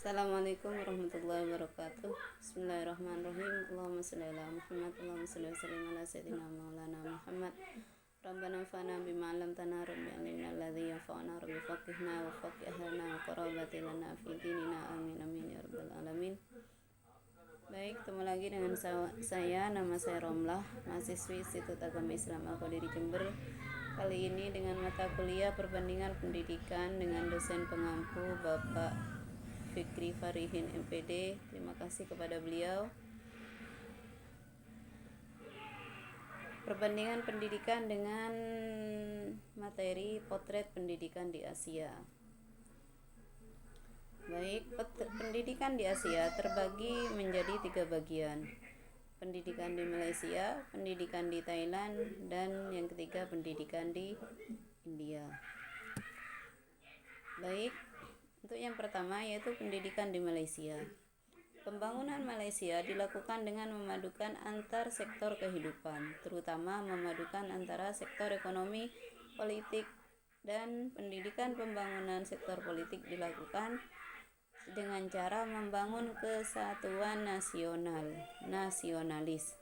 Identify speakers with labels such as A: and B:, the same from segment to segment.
A: Assalamualaikum warahmatullahi wabarakatuh. Bismillahirrahmanirrahim. Allahumma shalli ala Muhammad. Allahumma shalli wa sallim ala sayyidina maulana Muhammad. Rabbana fana bima 'allamtana rabbi 'allimna alladhi yanfa'una rabbi faqihna wa faqih ahlana wa qarabati lana fi dinina amin amin ya rabbal alamin. Baik, ketemu lagi dengan saya, nama saya Romlah, mahasiswi Institut Agama Islam Al-Qadiri Jember. Kali ini dengan mata kuliah perbandingan pendidikan dengan dosen pengampu Bapak Fikri Farihin MPD. Terima kasih kepada beliau. Perbandingan pendidikan dengan materi potret pendidikan di Asia. Baik, pendidikan di Asia terbagi menjadi 3 bagian. Pendidikan di Malaysia, pendidikan di Thailand, dan yang ketiga pendidikan di India. Baik, untuk yang pertama yaitu pendidikan di Malaysia. Pembangunan Malaysia dilakukan dengan memadukan antar sektor kehidupan, terutama memadukan antara sektor ekonomi, politik, dan pendidikan. Pembangunan sektor politik dilakukan dengan cara membangun kesatuan nasionalis,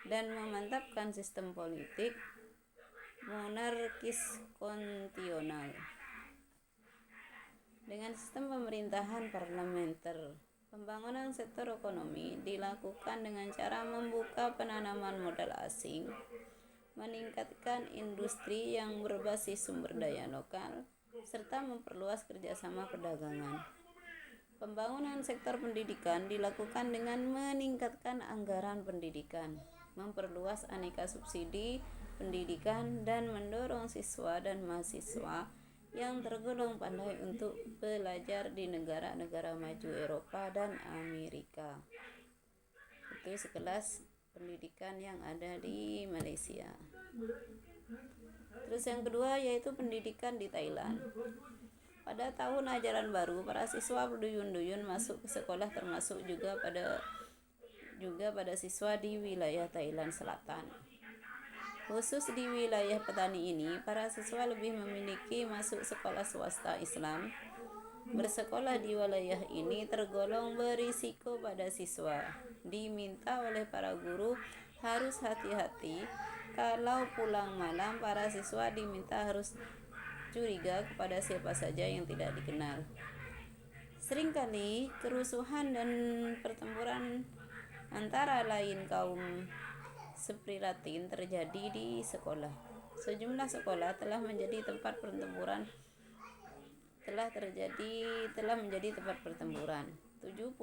A: dan memantapkan sistem politik monarkis konstitusional dengan sistem pemerintahan parlementer. Pembangunan sektor ekonomi dilakukan dengan cara membuka penanaman modal asing, meningkatkan industri yang berbasis sumber daya lokal, serta memperluas kerjasama perdagangan. Pembangunan sektor pendidikan dilakukan dengan meningkatkan anggaran pendidikan, memperluas aneka subsidi pendidikan, dan mendorong siswa dan mahasiswa yang tergolong pandai untuk belajar di negara-negara maju Eropa dan Amerika. Itu sekelas pendidikan yang ada di Malaysia. Terus yang kedua yaitu pendidikan di Thailand. Pada tahun ajaran baru, para siswa berduyun-duyun masuk ke sekolah, termasuk juga pada siswa di wilayah Thailand Selatan. Khusus di wilayah petani ini, para siswa lebih memiliki masuk sekolah swasta Islam. Bersekolah di wilayah ini tergolong berisiko pada siswa. Diminta oleh para guru harus hati-hati. Kalau pulang malam, para siswa diminta harus curiga kepada siapa saja yang tidak dikenal. Seringkali kerusuhan dan pertempuran antara lain kaum Sepriratin terjadi di sekolah. Sejumlah sekolah telah menjadi tempat pertempuran. 72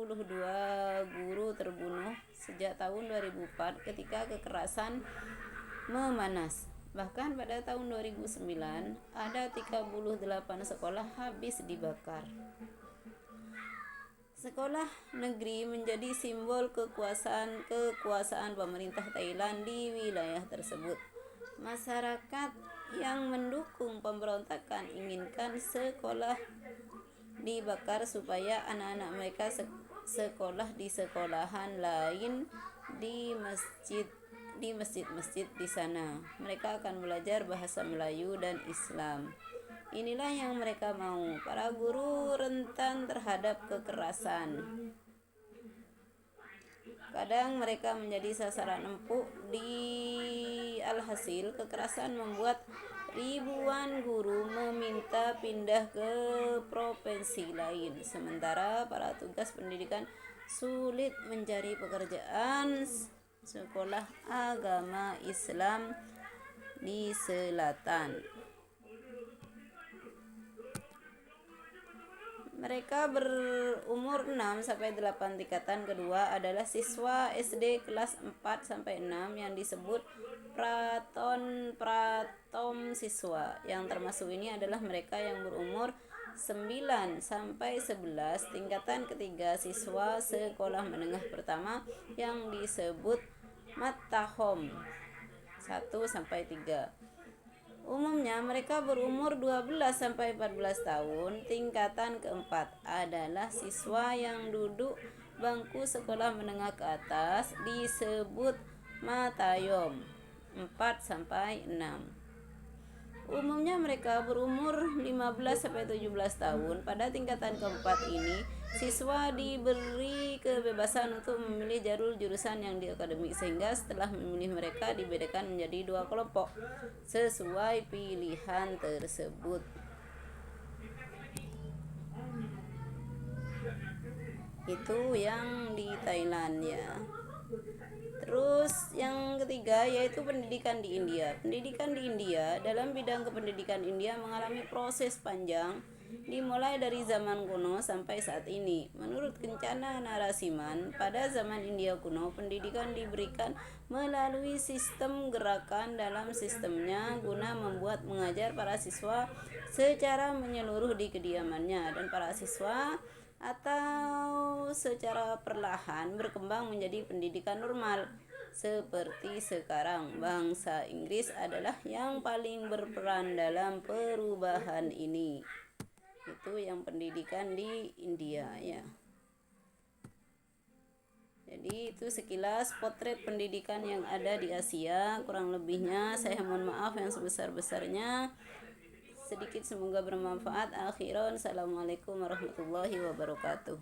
A: guru terbunuh sejak tahun 2004 ketika kekerasan memanas. Bahkan pada tahun 2009 ada 38 sekolah habis dibakar. Sekolah negeri menjadi simbol kekuasaan pemerintah Thailand di wilayah tersebut. Masyarakat yang mendukung pemberontakan inginkan sekolah dibakar supaya anak-anak mereka sekolah di sekolahan lain di masjid-masjid di sana. Mereka akan belajar bahasa Melayu dan Islam. Inilah yang mereka mau. Para guru rentan terhadap kekerasan. Kadang mereka menjadi sasaran empuk. Alhasil, kekerasan membuat ribuan guru meminta pindah ke provinsi lain. Sementara para tugas pendidikan sulit mencari pekerjaan sekolah agama Islam di selatan. Mereka berumur 6-8. Tingkatan kedua adalah siswa SD kelas 4-6 yang disebut pratom siswa. Yang termasuk ini adalah mereka yang berumur 9-11. Tingkatan ketiga siswa sekolah menengah pertama yang disebut Matahom 1-3. Umumnya mereka berumur 12-14 tahun. Tingkatan keempat adalah siswa yang duduk bangku sekolah menengah ke atas disebut Matayom 4-6. Umumnya mereka berumur 15-17 tahun. Pada tingkatan keempat ini, siswa diberi kebebasan untuk memilih jalur jurusan yang di akademik, sehingga setelah memilih mereka dibedakan menjadi dua kelompok sesuai pilihan tersebut. Itu yang di Thailand ya. Terus yang ketiga yaitu pendidikan di India. Pendidikan di India dalam bidang kependidikan India mengalami proses panjang dimulai dari zaman kuno sampai saat ini. Menurut Kencana Narasimhan, pada zaman India kuno pendidikan diberikan melalui sistem gerakan dalam sistemnya guna membuat mengajar para siswa secara menyeluruh di kediamannya, dan para siswa atau secara perlahan berkembang menjadi pendidikan normal seperti sekarang. Bangsa Inggris adalah yang paling berperan dalam perubahan ini. Itu yang pendidikan di India ya. Jadi itu sekilas potret pendidikan yang ada di Asia. Kurang lebihnya saya mohon maaf yang sebesar-besarnya. Sedikit semoga bermanfaat. Akhiran, assalamualaikum warahmatullahi wabarakatuh.